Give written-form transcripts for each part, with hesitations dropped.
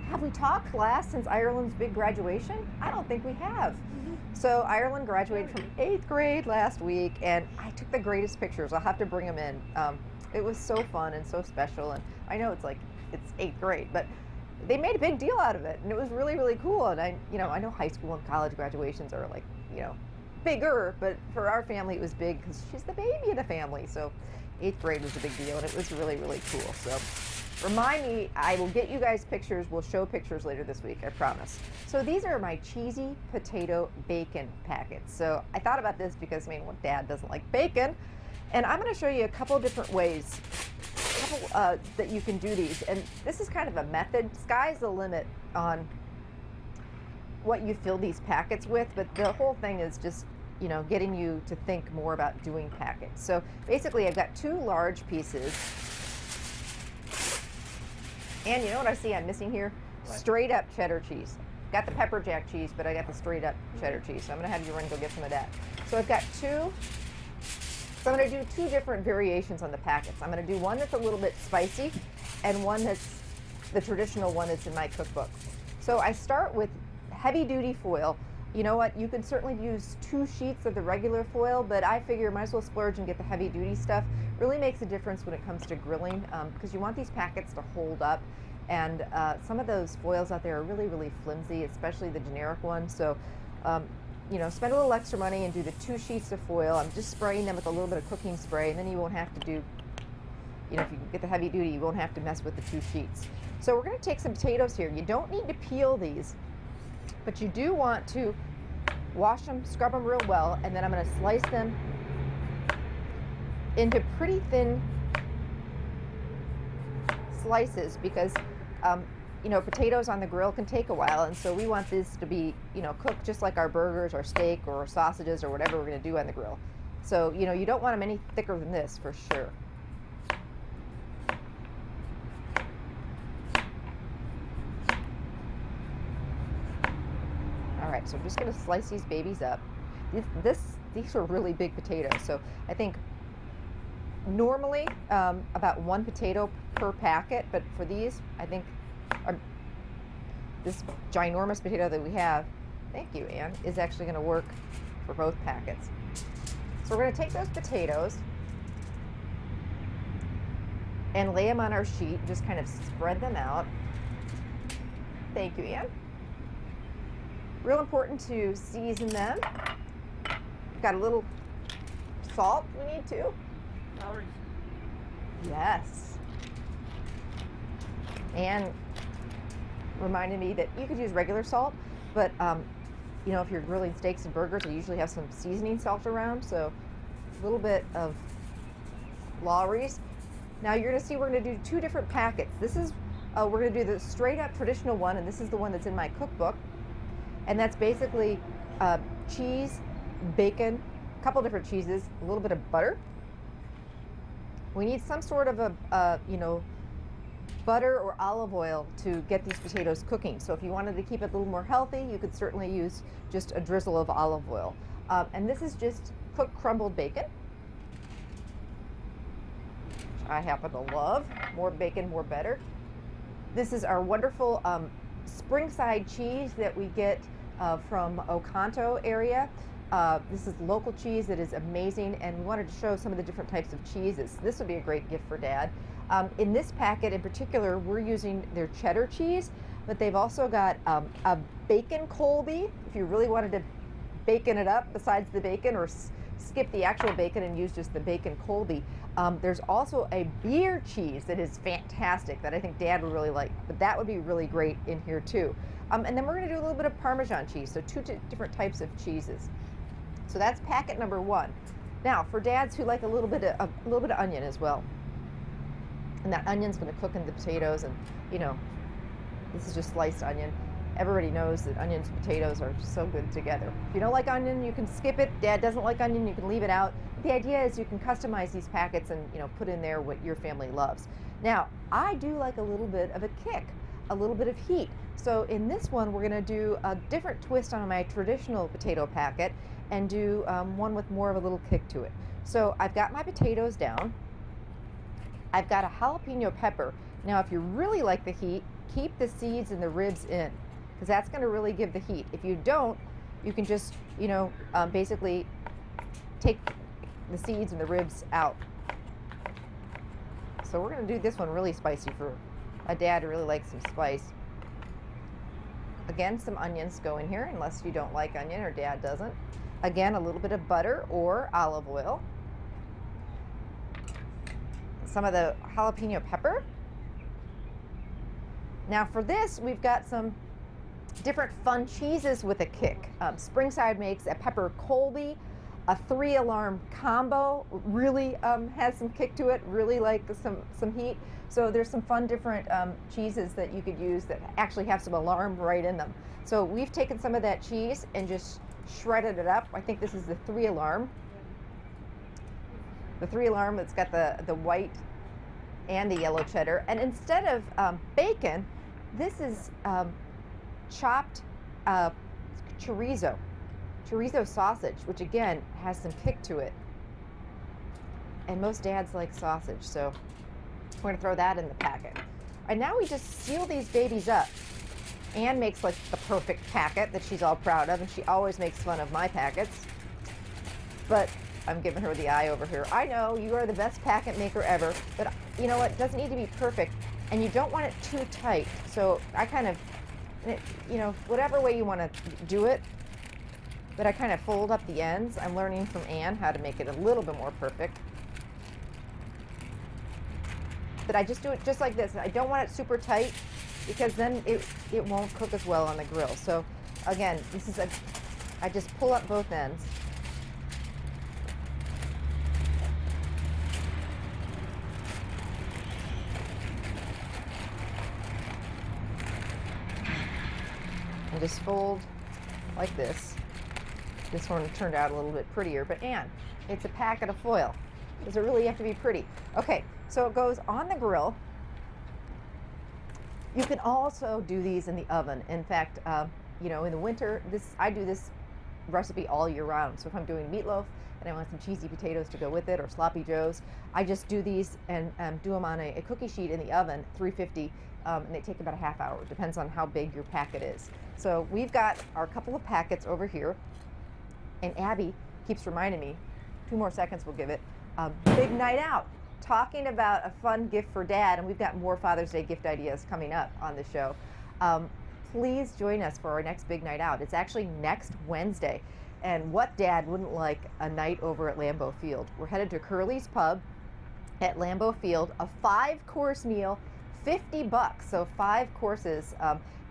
have we talked last since Ireland's big graduation? I don't think we have. So Ireland graduated from 8th grade last week, and I took the greatest pictures. I'll have to bring them in. It was so fun and so special, and I know it's 8th grade, but they made a big deal out of it, and it was really, really cool. And I know high school and college graduations are bigger, but for our family it was big because she's the baby of the family. So 8th grade was a big deal, and it was really, really cool. So remind me, I will get you guys pictures. We'll show pictures later this week, I promise. So these are my cheesy potato bacon packets. So I thought about this because, Dad doesn't like bacon. And I'm going to show you a couple different ways that you can do these. And this is kind of a method. Sky's the limit on what you fill these packets with, but the whole thing is just, getting you to think more about doing packets. So basically I've got 2 large pieces. And you know what I see I'm missing here? What? Straight up cheddar cheese. Got the pepper jack cheese, but I got the straight up cheddar cheese. So I'm gonna have you run and go get some of that. So I've got 2. So I'm gonna do 2 different variations on the packets. I'm gonna do one that's a little bit spicy and one that's the traditional one that's in my cookbook. So I start with heavy duty foil. You know what? You can certainly use 2 sheets of the regular foil, but I figure might as well splurge and get the heavy duty stuff. Really makes a difference when it comes to grilling because you want these packets to hold up. And some of those foils out there are really, really flimsy, especially the generic ones. So, spend a little extra money and do the 2 sheets of foil. I'm just spraying them with a little bit of cooking spray, and then you won't have to do, if you get the heavy duty, you won't have to mess with the 2 sheets. So we're going to take some potatoes here. You don't need to peel these, but you do want to wash them, scrub them real well, and then I'm going to slice them into pretty thin slices because potatoes on the grill can take a while, and so we want this to be cooked just like our burgers or steak or sausages or whatever we're going to do on the grill. So you don't want them any thicker than this for sure. All right, so I'm just going to slice these babies up. These are really big potatoes, so I think normally about 1 potato per packet, but for these, I think this ginormous potato that we have, thank you, Ann, is actually going to work for both packets. So we're going to take those potatoes and lay them on our sheet, just kind of spread them out. Thank you, Ann. Real important to season them. Got a little salt we need to. Calories. Yes. And reminded me that you could use regular salt, but if you're grilling steaks and burgers, I usually have some seasoning salt around, so a little bit of Lawry's. Now you're going to see we're going to do 2 different packets. This is we're going to do the straight up traditional one, and this is the one that's in my cookbook, and that's basically cheese, bacon, a couple different cheeses, a little bit of butter. We need some sort of a butter or olive oil to get these potatoes cooking. So if you wanted to keep it a little more healthy, you could certainly use just a drizzle of olive oil. And this is just cooked crumbled bacon, which I happen to love. More bacon, more better. This is our wonderful Springside cheese that we get from Oconto area. This is local cheese that is amazing, and we wanted to show some of the different types of cheeses. This would be a great gift for Dad. In this packet in particular, we're using their cheddar cheese, but they've also got a bacon Colby, if you really wanted to bacon it up besides the bacon, or skip the actual bacon and use just the bacon Colby. There's also a beer cheese that is fantastic that I think Dad would really like, but that would be really great in here too. And then we're going to do a little bit of Parmesan cheese, so 2 different types of cheeses. So that's packet number 1. Now for dads who like a little bit of onion as well, and that onion's going to cook in the potatoes, and this is just sliced onion. Everybody knows that onions and potatoes are so good together. If you don't like onion, you can skip it. Dad doesn't like onion, you can leave it out. The idea is you can customize these packets and put in there what your family loves. Now I do like a little bit of a kick, a little bit of heat. So in this one, we're going to do a different twist on my traditional potato packet and do one with more of a little kick to it. So I've got my potatoes down. I've got a jalapeno pepper. Now, if you really like the heat, keep the seeds and the ribs in, because that's going to really give the heat. If you don't, you can just, basically take the seeds and the ribs out. So we're going to do this one really spicy for a dad who really likes some spice. Again, some onions go in here, unless you don't like onion or dad doesn't. Again, a little bit of butter or olive oil. Some of the jalapeno pepper. Now for this, we've got some different fun cheeses with a kick. Springside makes a pepper Colby, a 3-alarm combo, really has some kick to it, really like some heat. So there's some fun different cheeses that you could use that actually have some alarm right in them. So we've taken some of that cheese and just shredded it up. I think this is the 3-alarm. The 3-alarm, it's got the white and the yellow cheddar. And instead of bacon, this is chopped chorizo sausage, which again has some kick to it. And most dads like sausage, so we're gonna throw that in the packet. And now we just seal these babies up. Anne makes like the perfect packet that she's all proud of, and she always makes fun of my packets. But I'm giving her the eye over here. I know you are the best packet maker ever, but you know what? It doesn't need to be perfect, and you don't want it too tight. So I kind of, whatever way you want to do it, but I kind of fold up the ends. I'm learning from Anne how to make it a little bit more perfect. But I just do it just like this. I don't want it super tight because then it won't cook as well on the grill. So again, I just pull up both ends. And just fold like this. This one turned out a little bit prettier, but Anne, it's a packet of foil. Does it really have to be pretty? Okay, so it goes on the grill. You can also do these in the oven. In fact, in the winter, I do this recipe all year round. So if I'm doing meatloaf and I want some cheesy potatoes to go with it, or sloppy joes, I just do these and do them on a cookie sheet in the oven, 350, and they take about a half hour. Depends on how big your packet is. So we've got our couple of packets over here, and Abby keeps reminding me, 2 more seconds we'll give it, big night out. Talking about a fun gift for dad, and we've got more Father's Day gift ideas coming up on the show. Please join us for our next big night out. It's actually next Wednesday. And what dad wouldn't like a night over at Lambeau Field? We're headed to Curly's Pub at Lambeau Field, a 5-course meal, $50. So 5 courses,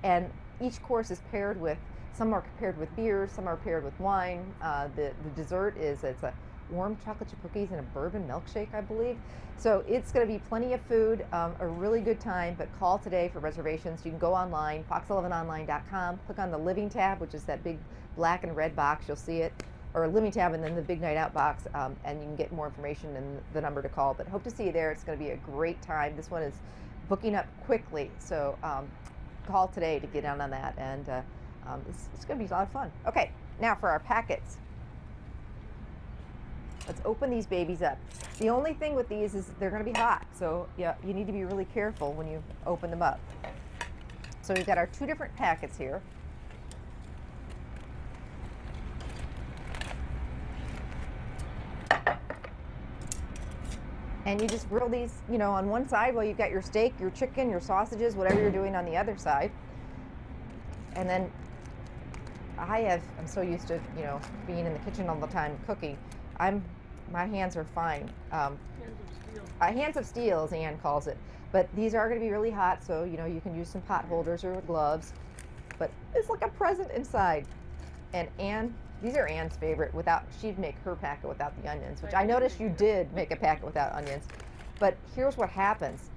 and each course is paired with, some are paired with beers, some are paired with wine. The dessert it's a warm chocolate chip cookies and a bourbon milkshake, I believe. So it's going to be plenty of food, a really good time, but call today for reservations. You can go online, fox11online.com, click on the Living tab, which is that big black and red box, you'll see it, or Living tab and then the Big Night Out box, and you can get more information and the number to call. But hope to see you there. It's going to be a great time. This one is booking up quickly, so call today to get in on that, and it's going to be a lot of fun. Okay, now for our packets. Let's open these babies up. The only thing with these is they're going to be hot, so yeah, you need to be really careful when you open them up. So we've got our 2 different packets here. And you just grill these, on one side while you've got your steak, your chicken, your sausages, whatever you're doing on the other side. And then I'm so used to, being in the kitchen all the time cooking. My hands are fine. Hands of steel, as Anne calls it. But these are going to be really hot, so you can use some pot holders or gloves. But it's like a present inside. And Anne, these are Anne's favorite. She'd make her packet without the onions, which I noticed you did make a packet without onions. But here's what happens.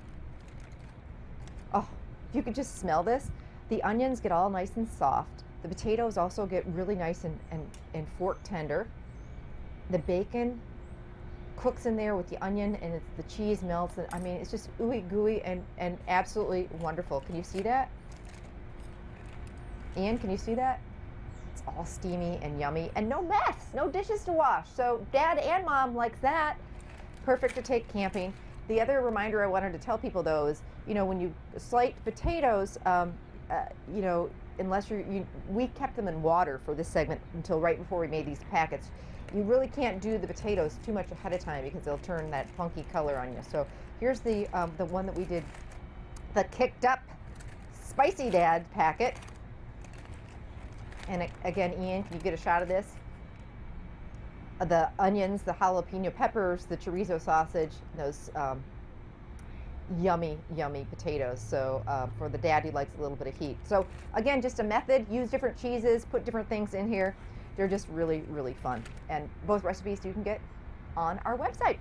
Oh, if you could just smell this, the onions get all nice and soft. The potatoes also get really nice and fork tender. The bacon cooks in there with the onion, and the cheese melts, and it's just ooey gooey and absolutely wonderful. Can you see that? Anne, can you see that? It's all steamy and yummy, and no mess, no dishes to wash. So dad and mom likes that. Perfect to take camping. The other reminder I wanted to tell people, though, is you know, when you slice potatoes, you know, unless we kept them in water for this segment until right before we made these packets. You really can't do the potatoes too much ahead of time because they'll turn that funky color on you. So here's the one that we did, the Kicked Up Spicy Dad packet. And again, Ian, can you get a shot of this? The onions, the jalapeno peppers, the chorizo sausage, those yummy, yummy potatoes. So for the dad who likes a little bit of heat. So again, just a method, use different cheeses, put different things in here. They're just really, really fun. And both recipes you can get on our website.